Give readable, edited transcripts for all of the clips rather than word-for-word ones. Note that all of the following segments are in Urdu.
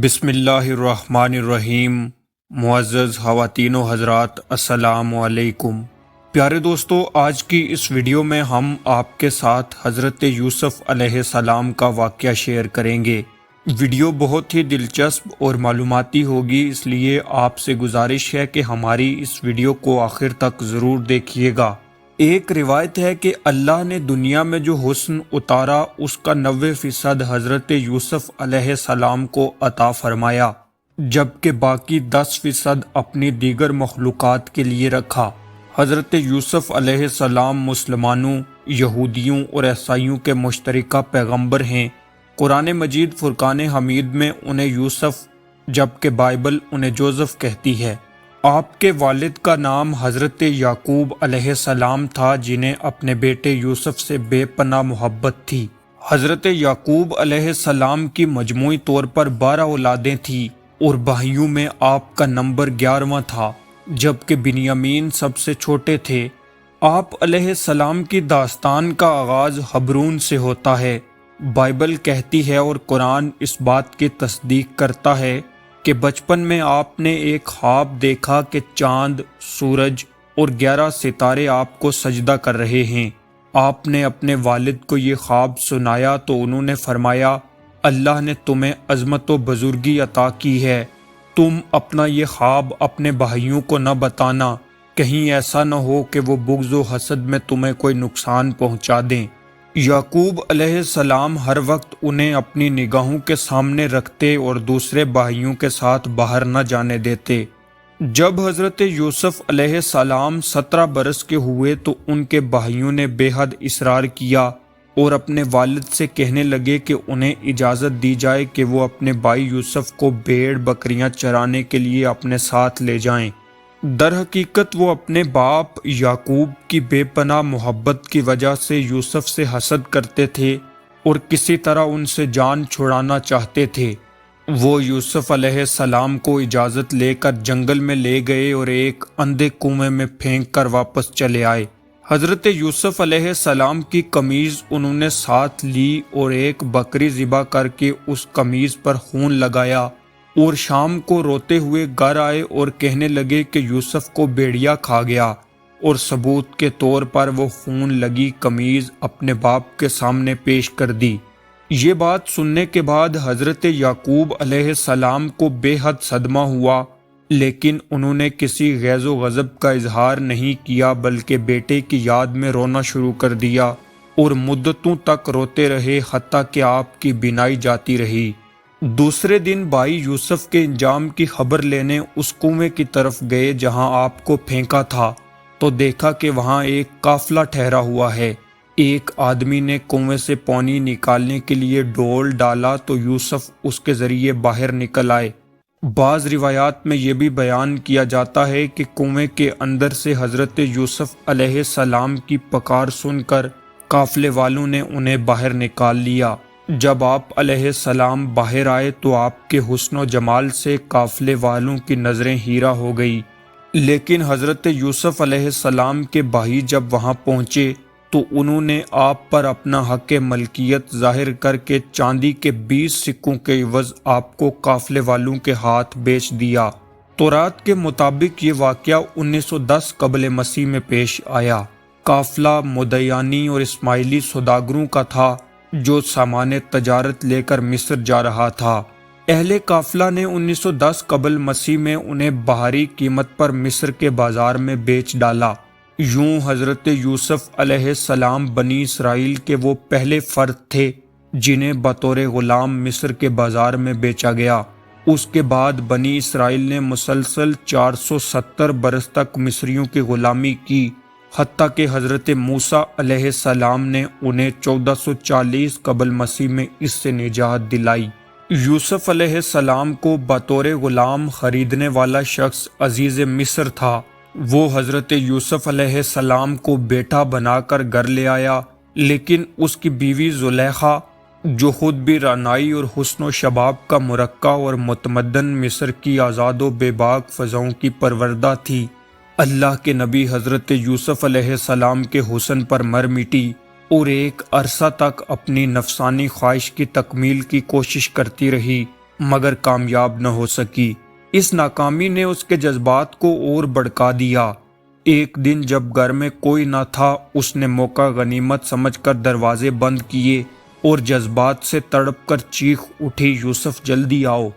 بسم اللہ الرحمن الرحیم۔ معزز خواتین و حضرات، السلام علیکم۔ پیارے دوستو، آج کی اس ویڈیو میں ہم آپ کے ساتھ حضرت یوسف علیہ السلام کا واقعہ شیئر کریں گے۔ ویڈیو بہت ہی دلچسپ اور معلوماتی ہوگی، اس لیے آپ سے گزارش ہے کہ ہماری اس ویڈیو کو آخر تک ضرور دیکھیے گا۔ ایک روایت ہے کہ اللہ نے دنیا میں جو حسن اتارا اس کا 90% حضرت یوسف علیہ السلام کو عطا فرمایا، جبکہ باقی 10% اپنی دیگر مخلوقات کے لیے رکھا۔ حضرت یوسف علیہ السلام مسلمانوں، یہودیوں اور عیسائیوں کے مشترکہ پیغمبر ہیں۔ قرآن مجید فرقان حمید میں انہیں یوسف جبکہ بائبل انہیں جوزف کہتی ہے۔ آپ کے والد کا نام حضرت یعقوب علیہ السلام تھا، جنہیں اپنے بیٹے یوسف سے بے پناہ محبت تھی۔ حضرت یعقوب علیہ السلام کی مجموعی طور پر 12 اولادیں تھیں اور بھائیوں میں آپ کا نمبر 11واں تھا، جبکہ بنیامین سب سے چھوٹے تھے۔ آپ علیہ السلام کی داستان کا آغاز حبرون سے ہوتا ہے۔ بائبل کہتی ہے اور قرآن اس بات کی تصدیق کرتا ہے کہ بچپن میں آپ نے ایک خواب دیکھا کہ چاند، سورج اور 11 ستارے آپ کو سجدہ کر رہے ہیں۔ آپ نے اپنے والد کو یہ خواب سنایا تو انہوں نے فرمایا، اللہ نے تمہیں عظمت و بزرگی عطا کی ہے، تم اپنا یہ خواب اپنے بھائیوں کو نہ بتانا، کہیں ایسا نہ ہو کہ وہ بغض و حسد میں تمہیں کوئی نقصان پہنچا دیں۔ یعقوب علیہ السلام ہر وقت انہیں اپنی نگاہوں کے سامنے رکھتے اور دوسرے بھائیوں کے ساتھ باہر نہ جانے دیتے۔ جب حضرت یوسف علیہ السلام 17 برس کے ہوئے تو ان کے بھائیوں نے بے حد اصرار کیا اور اپنے والد سے کہنے لگے کہ انہیں اجازت دی جائے کہ وہ اپنے بھائی یوسف کو بھیڑ بکریاں چرانے کے لیے اپنے ساتھ لے جائیں۔ در حقیقت وہ اپنے باپ یعقوب کی بے پناہ محبت کی وجہ سے یوسف سے حسد کرتے تھے اور کسی طرح ان سے جان چھڑانا چاہتے تھے۔ وہ یوسف علیہ السلام کو اجازت لے کر جنگل میں لے گئے اور ایک اندھے کنویں میں پھینک کر واپس چلے آئے۔ حضرت یوسف علیہ السلام کی قمیض انہوں نے ساتھ لی اور ایک بکری ذبح کر کے اس قمیض پر خون لگایا اور شام کو روتے ہوئے گھر آئے اور کہنے لگے کہ یوسف کو بھیڑیا کھا گیا، اور ثبوت کے طور پر وہ خون لگی قمیض اپنے باپ کے سامنے پیش کر دی۔ یہ بات سننے کے بعد حضرت یعقوب علیہ السلام کو بے حد صدمہ ہوا، لیکن انہوں نے کسی غیظ و غضب کا اظہار نہیں کیا، بلکہ بیٹے کی یاد میں رونا شروع کر دیا اور مدتوں تک روتے رہے، حتیٰ کہ آپ کی بینائی جاتی رہی۔ دوسرے دن بھائی یوسف کے انجام کی خبر لینے اس کنویں کی طرف گئے جہاں آپ کو پھینکا تھا، تو دیکھا کہ وہاں ایک قافلہ ٹھہرا ہوا ہے۔ ایک آدمی نے کنویں سے پانی نکالنے کے لیے ڈول ڈالا تو یوسف اس کے ذریعے باہر نکل آئے۔ بعض روایات میں یہ بھی بیان کیا جاتا ہے کہ کنویں کے اندر سے حضرت یوسف علیہ السلام کی پکار سن کر قافلے والوں نے انہیں باہر نکال لیا۔ جب آپ علیہ السلام باہر آئے تو آپ کے حسن و جمال سے قافلے والوں کی نظریں ہیرا ہو گئی، لیکن حضرت یوسف علیہ السلام کے بھائی جب وہاں پہنچے تو انہوں نے آپ پر اپنا حق ملکیت ظاہر کر کے چاندی کے 20 سکوں کے عوض آپ کو قافلے والوں کے ہاتھ بیچ دیا۔ تورات کے مطابق یہ واقعہ 1910 قبل مسیح میں پیش آیا۔ قافلہ مدیانی اور اسماعیلی سوداگروں کا تھا جو سامان تجارت لے کر مصر جا رہا تھا۔ اہل قافلہ نے 1910 قبل مسیح میں انہیں باہری قیمت پر مصر کے بازار میں بیچ ڈالا۔ یوں حضرت یوسف علیہ السلام بنی اسرائیل کے وہ پہلے فرد تھے جنہیں بطور غلام مصر کے بازار میں بیچا گیا۔ اس کے بعد بنی اسرائیل نے مسلسل 470 برس تک مصریوں کی غلامی کی، حتیٰ کہ حضرت موسیٰ علیہ السلام نے انہیں 1440 قبل مسیح میں اس سے نجات دلائی۔ یوسف علیہ السلام کو بطور غلام خریدنے والا شخص عزیز مصر تھا۔ وہ حضرت یوسف علیہ السلام کو بیٹا بنا کر گھر لے آیا، لیکن اس کی بیوی زلیخا، جو خود بھی رعنائی اور حسن و شباب کا مرقع اور متمدن مصر کی آزاد و بے باک فضاؤں کی پروردہ تھی، اللہ کے نبی حضرت یوسف علیہ السلام کے حسن پر مر مٹی اور ایک عرصہ تک اپنی نفسانی خواہش کی تکمیل کی کوشش کرتی رہی، مگر کامیاب نہ ہو سکی۔ اس ناکامی نے اس کے جذبات کو اور بھڑکا دیا۔ ایک دن جب گھر میں کوئی نہ تھا، اس نے موقع غنیمت سمجھ کر دروازے بند کیے اور جذبات سے تڑپ کر چیخ اٹھی، یوسف جلدی آؤ۔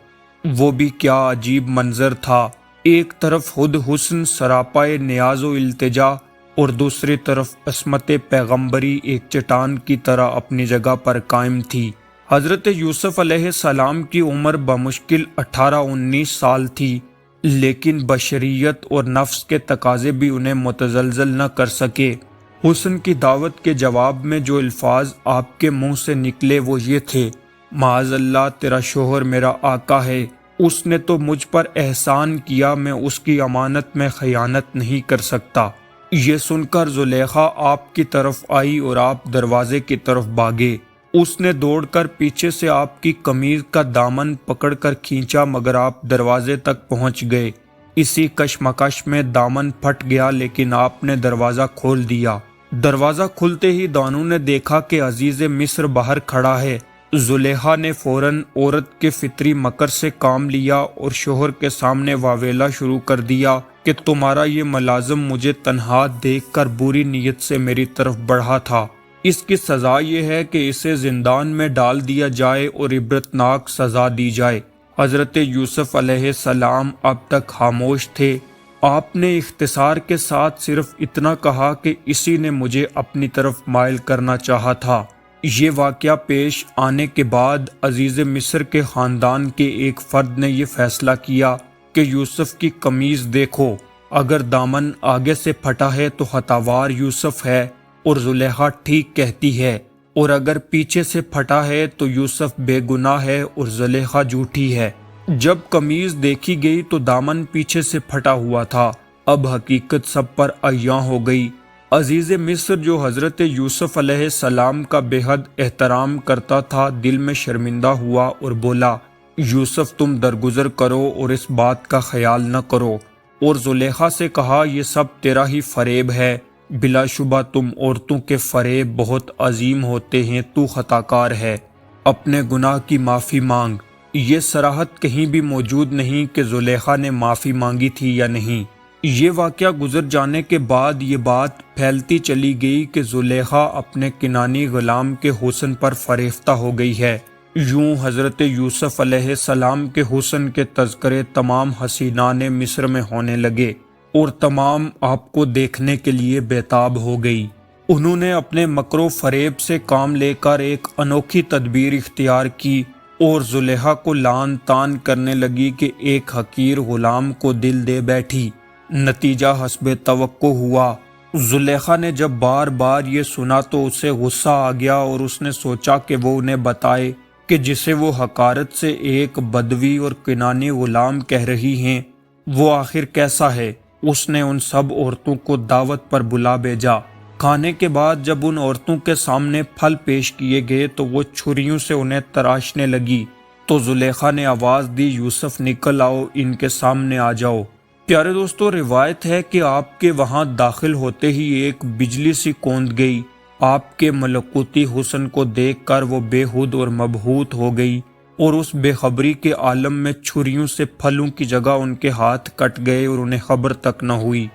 وہ بھی کیا عجیب منظر تھا، ایک طرف خود حسن سراپائے نیاز و التجا اور دوسری طرف عصمت پیغمبری ایک چٹان کی طرح اپنی جگہ پر قائم تھی۔ حضرت یوسف علیہ السلام کی عمر بمشکل 18-19 سال تھی، لیکن بشریت اور نفس کے تقاضے بھی انہیں متزلزل نہ کر سکے۔ حسن کی دعوت کے جواب میں جو الفاظ آپ کے منہ سے نکلے وہ یہ تھے، معاذ اللہ تیرا شوہر میرا آقا ہے، اس نے تو مجھ پر احسان کیا، میں اس کی امانت میں خیانت نہیں کر سکتا۔ یہ سن کر زلیخا آپ کی طرف آئی اور آپ دروازے کی طرف بھاگے۔ اس نے دوڑ کر پیچھے سے آپ کی قمیض کا دامن پکڑ کر کھینچا، مگر آپ دروازے تک پہنچ گئے۔ اسی کشمکش میں دامن پھٹ گیا، لیکن آپ نے دروازہ کھول دیا۔ دروازہ کھلتے ہی دانو نے دیکھا کہ عزیز مصر باہر کھڑا ہے۔ زلیخا نے فوراً عورت کے فطری مکر سے کام لیا اور شوہر کے سامنے واویلا شروع کر دیا کہ تمہارا یہ ملازم مجھے تنہا دیکھ کر بری نیت سے میری طرف بڑھا تھا، اس کی سزا یہ ہے کہ اسے زندان میں ڈال دیا جائے اور عبرتناک سزا دی جائے۔ حضرت یوسف علیہ السلام اب تک خاموش تھے۔ آپ نے اختصار کے ساتھ صرف اتنا کہا کہ اسی نے مجھے اپنی طرف مائل کرنا چاہا تھا۔ یہ واقعہ پیش آنے کے بعد عزیز مصر کے خاندان کے ایک فرد نے یہ فیصلہ کیا کہ یوسف کی قمیض دیکھو، اگر دامن آگے سے پھٹا ہے تو خطاوار یوسف ہے اور زلیخا ٹھیک کہتی ہے، اور اگر پیچھے سے پھٹا ہے تو یوسف بے گناہ ہے اور زلیخا جھوٹی ہے۔ جب قمیض دیکھی گئی تو دامن پیچھے سے پھٹا ہوا تھا۔ اب حقیقت سب پر عیاں ہو گئی۔ عزیز مصر جو حضرت یوسف علیہ السلام کا بے حد احترام کرتا تھا، دل میں شرمندہ ہوا اور بولا، یوسف تم درگزر کرو اور اس بات کا خیال نہ کرو، اور زلیخا سے کہا یہ سب تیرا ہی فریب ہے، بلا شبہ تم عورتوں کے فریب بہت عظیم ہوتے ہیں، تو خطا کار ہے، اپنے گناہ کی معافی مانگ۔ یہ صراحت کہیں بھی موجود نہیں کہ زلیخا نے معافی مانگی تھی یا نہیں۔ یہ واقعہ گزر جانے کے بعد یہ بات پھیلتی چلی گئی کہ زلیخا اپنے کنانی غلام کے حسن پر فریفتہ ہو گئی ہے۔ یوں حضرت یوسف علیہ السلام کے حسن کے تذکرے تمام حسینان مصر میں ہونے لگے اور تمام آپ کو دیکھنے کے لیے بیتاب ہو گئی۔ انہوں نے اپنے مکر و فریب سے کام لے کر ایک انوکھی تدبیر اختیار کی اور زلیخا کو لعن طعن کرنے لگی کہ ایک حقیر غلام کو دل دے بیٹھی۔ نتیجہ حسب توقع ہوا۔ زلیخا نے جب بار بار یہ سنا تو اسے غصہ آ گیا اور اس نے سوچا کہ وہ انہیں بتائے کہ جسے وہ حقارت سے ایک بدوی اور کنانی غلام کہہ رہی ہیں وہ آخر کیسا ہے۔ اس نے ان سب عورتوں کو دعوت پر بلا بھیجا۔ کھانے کے بعد جب ان عورتوں کے سامنے پھل پیش کیے گئے تو وہ چھریوں سے انہیں تراشنے لگی، تو زلیخا نے آواز دی، یوسف نکل آؤ، ان کے سامنے آ جاؤ۔ پیارے دوستو، روایت ہے کہ آپ کے وہاں داخل ہوتے ہی ایک بجلی سی کوند گئی۔ آپ کے ملکوتی حسن کو دیکھ کر وہ بے حد اور مبہوت ہو گئی اور اس بے خبری کے عالم میں چھریوں سے پھلوں کی جگہ ان کے ہاتھ کٹ گئے اور انہیں خبر تک نہ ہوئی۔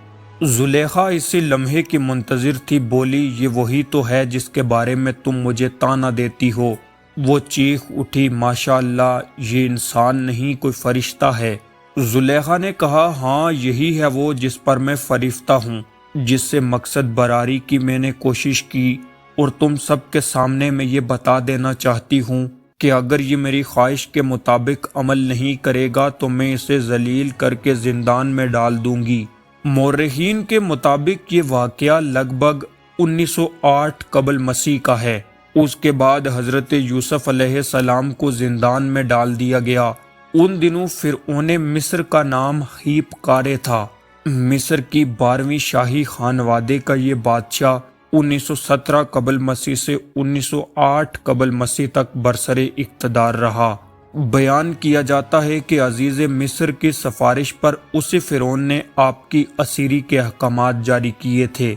زلیخا اسی لمحے کی منتظر تھی، بولی، یہ وہی تو ہے جس کے بارے میں تم مجھے طعنہ دیتی ہو۔ وہ چیخ اٹھی، ماشاء اللہ، یہ انسان نہیں کوئی فرشتہ ہے۔ زلیخا نے کہا، ہاں یہی ہے وہ جس پر میں فریفتہ ہوں، جس سے مقصد براری کی میں نے کوشش کی، اور تم سب کے سامنے میں یہ بتا دینا چاہتی ہوں کہ اگر یہ میری خواہش کے مطابق عمل نہیں کرے گا تو میں اسے ذلیل کر کے زندان میں ڈال دوں گی۔ مورخین کے مطابق یہ واقعہ لگ بھگ 1908 قبل مسیح کا ہے۔ اس کے بعد حضرت یوسف علیہ السلام کو زندان میں ڈال دیا گیا۔ ان دنوں فرعون مصر کا نام خیپ کارے تھا۔ مصر کی 12ویں شاہی خانوادے کا یہ بادشاہ 1917 قبل مسیح سے 1908 قبل مسیح تک برسر اقتدار رہا۔ بیان کیا جاتا ہے کہ عزیز مصر کی سفارش پر اسی فرعون نے آپ کی اسیری کے احکامات جاری کیے تھے۔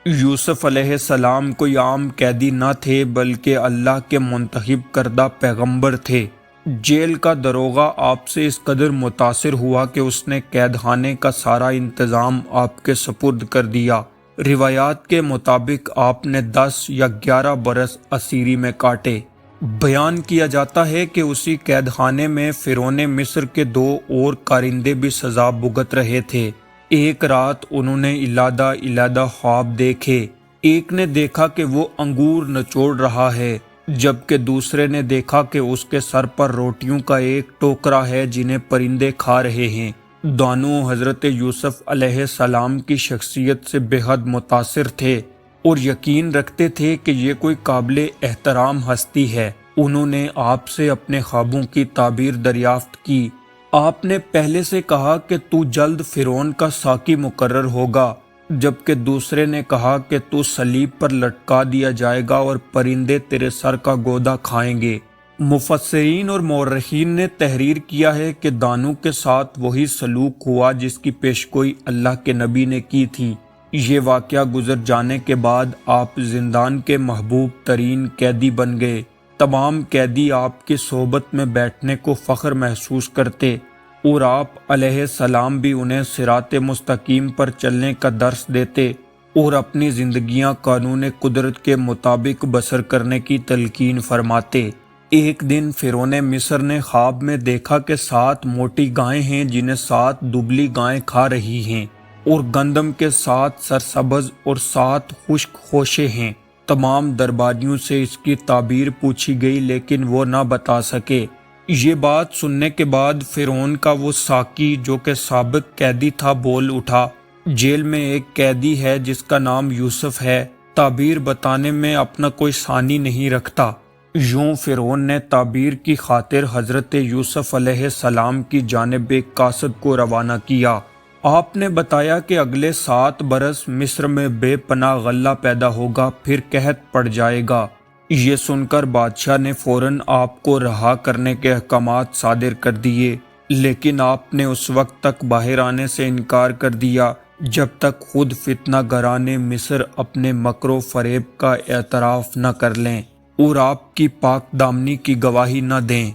یوسف علیہ السلام کوئی عام قیدی نہ تھے بلکہ اللہ کے منتخب کردہ پیغمبر تھے۔ جیل کا داروغہ آپ سے اس قدر متاثر ہوا کہ اس نے قید خانے کا سارا انتظام آپ کے سپرد کر دیا۔ روایات کے مطابق آپ نے 10 یا 11 برس اسیری میں کاٹے۔ بیان کیا جاتا ہے کہ اسی قید خانے میں فرعون مصر کے 2 اور کارندے بھی سزا بھگت رہے تھے۔ ایک رات انہوں نے علیحدہ خواب دیکھے۔ ایک نے دیکھا کہ وہ انگور نچوڑ رہا ہے، جبکہ دوسرے نے دیکھا کہ اس کے سر پر روٹیوں کا ایک ٹوکرا ہے جنہیں پرندے کھا رہے ہیں۔ دونوں حضرت یوسف علیہ السلام کی شخصیت سے بے حد متاثر تھے اور یقین رکھتے تھے کہ یہ کوئی قابل احترام ہستی ہے۔ انہوں نے آپ سے اپنے خوابوں کی تعبیر دریافت کی۔ آپ نے پہلے سے کہا کہ تو جلد فرعون کا ساقی مقرر ہوگا، جبکہ دوسرے نے کہا کہ تو صلیب پر لٹکا دیا جائے گا اور پرندے تیرے سر کا گودا کھائیں گے۔ مفسرین اور مورخین نے تحریر کیا ہے کہ دانو کے ساتھ وہی سلوک ہوا جس کی پیشگوئی اللہ کے نبی نے کی تھی۔ یہ واقعہ گزر جانے کے بعد آپ زندان کے محبوب ترین قیدی بن گئے۔ تمام قیدی آپ کی صحبت میں بیٹھنے کو فخر محسوس کرتے اور آپ علیہ السلام بھی انہیں صراط مستقیم پر چلنے کا درس دیتے اور اپنی زندگیاں قانون قدرت کے مطابق بسر کرنے کی تلقین فرماتے۔ ایک دن فرعون مصر نے خواب میں دیکھا کہ 7 موٹی گائیں ہیں جنہیں 7 دبلی گائیں کھا رہی ہیں، اور گندم کے 7 سرسبز اور 7 خشک خوشے ہیں۔ تمام درباریوں سے اس کی تعبیر پوچھی گئی لیکن وہ نہ بتا سکے۔ یہ بات سننے کے بعد فرعون کا وہ ساقی جو کہ سابق قیدی تھا بول اٹھا، جیل میں ایک قیدی ہے جس کا نام یوسف ہے، تعبیر بتانے میں اپنا کوئی ثانی نہیں رکھتا۔ یوں فرعون نے تعبیر کی خاطر حضرت یوسف علیہ السلام کی جانب ایک قاصد کو روانہ کیا۔ آپ نے بتایا کہ اگلے 7 برس مصر میں بے پناہ غلہ پیدا ہوگا، پھر قحط پڑ جائے گا۔ یہ سن کر بادشاہ نے فوراً آپ کو رہا کرنے کے احکامات صادر کر دیے، لیکن آپ نے اس وقت تک باہر آنے سے انکار کر دیا جب تک خود فتنہ گران مصر اپنے مکر و فریب کا اعتراف نہ کر لیں اور آپ کی پاک دامنی کی گواہی نہ دیں۔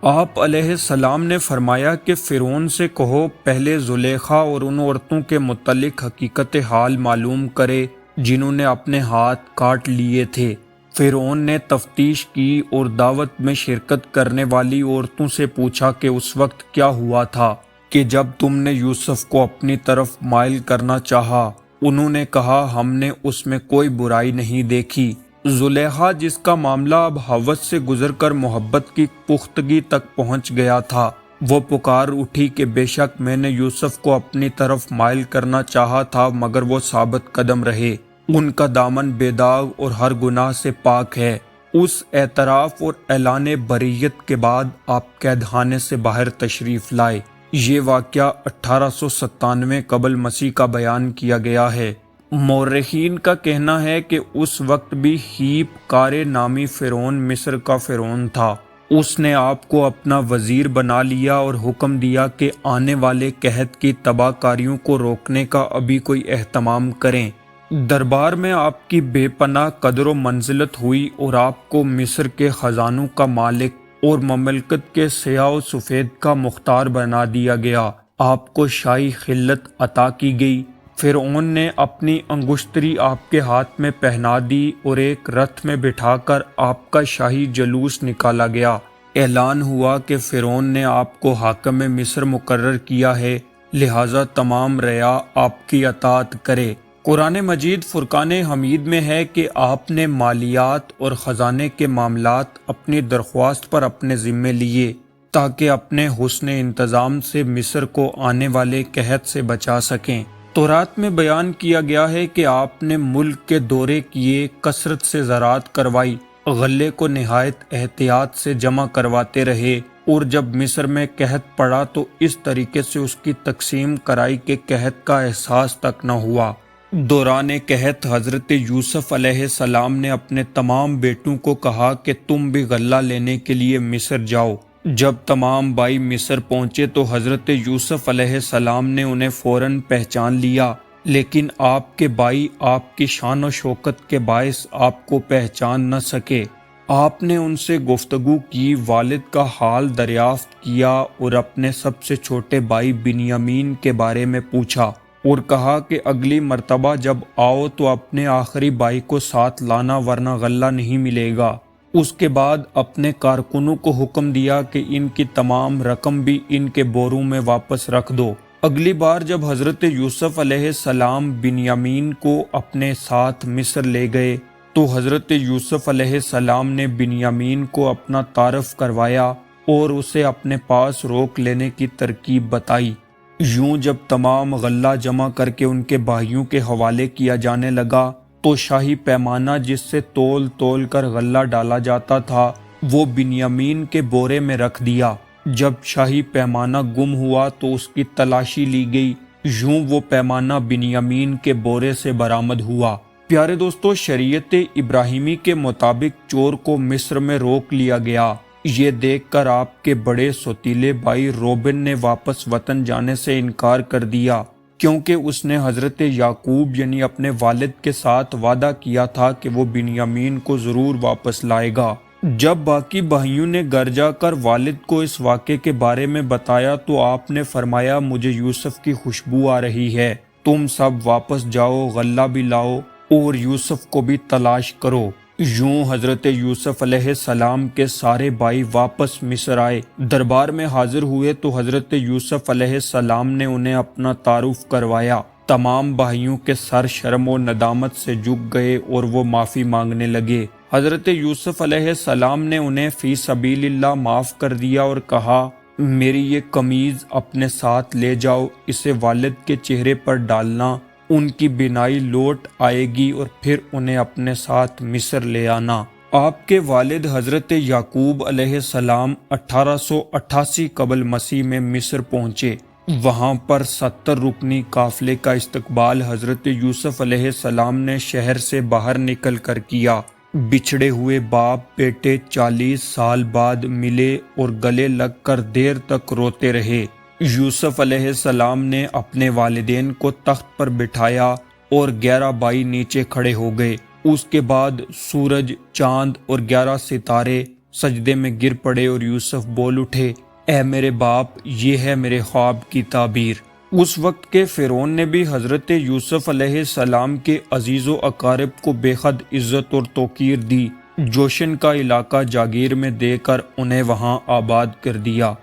آپ علیہ السلام نے فرمایا کہ فرعون سے کہو پہلے زلیخا اور ان عورتوں کے متعلق حقیقت حال معلوم کرے جنہوں نے اپنے ہاتھ کاٹ لیے تھے۔ فرعون نے تفتیش کی اور دعوت میں شرکت کرنے والی عورتوں سے پوچھا کہ اس وقت کیا ہوا تھا کہ جب تم نے یوسف کو اپنی طرف مائل کرنا چاہا؟ انہوں نے کہا ہم نے اس میں کوئی برائی نہیں دیکھی۔ زلیخا جس کا معاملہ اب ہوس سے گزر کر محبت کی پختگی تک پہنچ گیا تھا، وہ پکار اٹھی کہ بے شک میں نے یوسف کو اپنی طرف مائل کرنا چاہا تھا مگر وہ ثابت قدم رہے، ان کا دامن بے داغ اور ہر گناہ سے پاک ہے۔ اس اعتراف اور اعلان بریت کے بعد آپ قید خانے سے باہر تشریف لائے۔ یہ واقعہ 1897 قبل مسیح کا بیان کیا گیا ہے۔ مورخین کا کہنا ہے کہ اس وقت بھی ہیپ کارے نامی فرعون مصر کا فرعون تھا۔ اس نے آپ کو اپنا وزیر بنا لیا اور حکم دیا کہ آنے والے قحط کی تباہ کاریوں کو روکنے کا ابھی کوئی اہتمام کریں۔ دربار میں آپ کی بے پناہ قدر و منزلت ہوئی اور آپ کو مصر کے خزانوں کا مالک اور مملکت کے سیاہ و سفید کا مختار بنا دیا گیا۔ آپ کو شاہی خلت عطا کی گئی۔ فرعون نے اپنی انگشتری آپ کے ہاتھ میں پہنا دی اور ایک رتھ میں بٹھا کر آپ کا شاہی جلوس نکالا گیا۔ اعلان ہوا کہ فرعون نے آپ کو حاکم مصر مقرر کیا ہے، لہٰذا تمام رعایا آپ کی اطاعت کرے۔ قرآن مجید فرقان حمید میں ہے کہ آپ نے مالیات اور خزانے کے معاملات اپنی درخواست پر اپنے ذمے لیے تاکہ اپنے حسن انتظام سے مصر کو آنے والے قحط سے بچا سکیں۔ تورات میں بیان کیا گیا ہے کہ آپ نے ملک کے دورے کیے، کثرت سے زراعت کروائی، غلے کو نہایت احتیاط سے جمع کرواتے رہے، اور جب مصر میں قحط پڑا تو اس طریقے سے اس کی تقسیم کرائی کہ قحط کا احساس تک نہ ہوا۔ دوران قحط حضرت یوسف علیہ السلام نے اپنے تمام بیٹوں کو کہا کہ تم بھی غلہ لینے کے لیے مصر جاؤ۔ جب تمام بھائی مصر پہنچے تو حضرت یوسف علیہ السلام نے انہیں فوراً پہچان لیا، لیکن آپ کے بھائی آپ کی شان و شوکت کے باعث آپ کو پہچان نہ سکے۔ آپ نے ان سے گفتگو کی، والد کا حال دریافت کیا اور اپنے سب سے چھوٹے بھائی بنیامین کے بارے میں پوچھا اور کہا کہ اگلی مرتبہ جب آؤ تو اپنے آخری بھائی کو ساتھ لانا ورنہ غلہ نہیں ملے گا۔ اس کے بعد اپنے کارکنوں کو حکم دیا کہ ان کی تمام رقم بھی ان کے بوروں میں واپس رکھ دو۔ اگلی بار جب حضرت یوسف علیہ السلام بنیامین کو اپنے ساتھ مصر لے گئے تو حضرت یوسف علیہ السلام نے بنیامین کو اپنا تعارف کروایا اور اسے اپنے پاس روک لینے کی ترکیب بتائی۔ یوں جب تمام غلہ جمع کر کے ان کے بھائیوں کے حوالے کیا جانے لگا تو شاہی پیمانہ جس سے تول تول کر غلہ ڈالا جاتا تھا وہ بنیامین کے بورے میں رکھ دیا۔ جب شاہی پیمانہ گم ہوا تو اس کی تلاشی لی گئی، یوں وہ پیمانہ بنیامین کے بورے سے برآمد ہوا۔ پیارے دوستو، شریعت ابراہیمی کے مطابق چور کو مصر میں روک لیا گیا۔ یہ دیکھ کر آپ کے بڑے سوتیلے بھائی روبن نے واپس وطن جانے سے انکار کر دیا، کیونکہ اس نے حضرت یعقوب یعنی اپنے والد کے ساتھ وعدہ کیا تھا کہ وہ بنیامین کو ضرور واپس لائے گا۔ جب باقی بھائیوں نے گھر جا کر والد کو اس واقعے کے بارے میں بتایا تو آپ نے فرمایا، مجھے یوسف کی خوشبو آ رہی ہے، تم سب واپس جاؤ، غلہ بھی لاؤ اور یوسف کو بھی تلاش کرو۔ یوں حضرت یوسف علیہ السلام کے سارے بھائی واپس مصر آئے، دربار میں حاضر ہوئے تو حضرت یوسف علیہ السلام نے انہیں اپنا تعارف کروایا۔ تمام بھائیوں کے سر شرم و ندامت سے جھک گئے اور وہ معافی مانگنے لگے۔ حضرت یوسف علیہ السلام نے انہیں فی سبیل اللہ معاف کر دیا اور کہا، میری یہ قمیض اپنے ساتھ لے جاؤ، اسے والد کے چہرے پر ڈالنا، ان کی بینائی لوٹ آئے گی اور پھر انہیں اپنے ساتھ مصر لے آنا۔ آپ کے والد حضرت یعقوب علیہ السلام 1888 قبل مسیح میں مصر پہنچے۔ وہاں پر 70 رکنی قافلے کا استقبال حضرت یوسف علیہ السلام نے شہر سے باہر نکل کر کیا۔ بچھڑے ہوئے باپ بیٹے 40 سال بعد ملے اور گلے لگ کر دیر تک روتے رہے۔ یوسف علیہ السلام نے اپنے والدین کو تخت پر بٹھایا اور 11 بھائی نیچے کھڑے ہو گئے۔ اس کے بعد سورج، چاند اور 11 ستارے سجدے میں گر پڑے اور یوسف بول اٹھے، اے میرے باپ، یہ ہے میرے خواب کی تعبیر۔ اس وقت کے فرعون نے بھی حضرت یوسف علیہ السلام کے عزیز و اقارب کو بے حد عزت اور توقیر دی۔ جوشن کا علاقہ جاگیر میں دے کر انہیں وہاں آباد کر دیا۔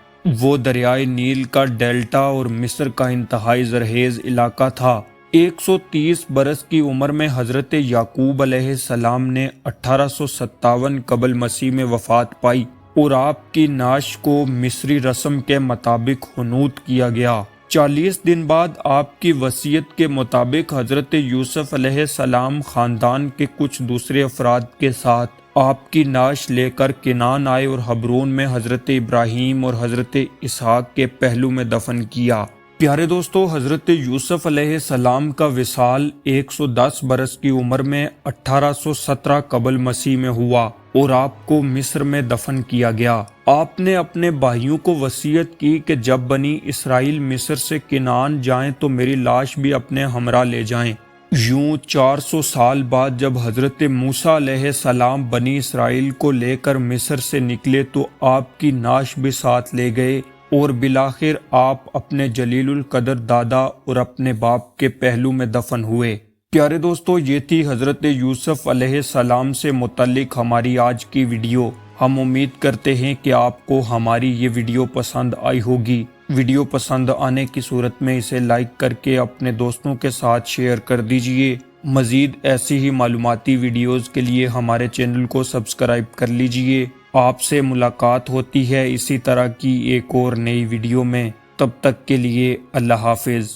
وہ دریائے نیل کا ڈیلٹا اور مصر کا انتہائی زرخیز علاقہ تھا۔ 130 برس کی عمر میں حضرت یعقوب علیہ السلام نے 1857 قبل مسیح میں وفات پائی اور آپ کی نعش کو مصری رسم کے مطابق حنوط کیا گیا۔ 40 دن بعد آپ کی وصیت کے مطابق حضرت یوسف علیہ السلام خاندان کے کچھ دوسرے افراد کے ساتھ آپ کی نعش لے کر کنعان آئے اور حبرون میں حضرت ابراہیم اور حضرت اسحاق کے پہلو میں دفن کیا۔ پیارے دوستو، حضرت یوسف علیہ السلام کا وصال 110 برس کی عمر میں 1817 قبل مسیح میں ہوا اور آپ کو مصر میں دفن کیا گیا۔ آپ نے اپنے بھائیوں کو وصیت کی کہ جب بنی اسرائیل مصر سے کنعان جائیں تو میری لاش بھی اپنے ہمراہ لے جائیں۔ یوں 400 سال بعد جب حضرت موسیٰ علیہ السلام بنی اسرائیل کو لے کر مصر سے نکلے تو آپ کی نعش بھی ساتھ لے گئے اور بالآخر آپ اپنے جلیل القدر دادا اور اپنے باپ کے پہلو میں دفن ہوئے۔ پیارے دوستو، یہ تھی حضرت یوسف علیہ السلام سے متعلق ہماری آج کی ویڈیو۔ ہم امید کرتے ہیں کہ آپ کو ہماری یہ ویڈیو پسند آئی ہوگی۔ ویڈیو پسند آنے کی صورت میں اسے لائک کر کے اپنے دوستوں کے ساتھ شیئر کر دیجئے۔ مزید ایسی ہی معلوماتی ویڈیوز کے لیے ہمارے چینل کو سبسکرائب کر لیجئے۔ آپ سے ملاقات ہوتی ہے اسی طرح کی ایک اور نئی ویڈیو میں۔ تب تک کے لیے اللہ حافظ۔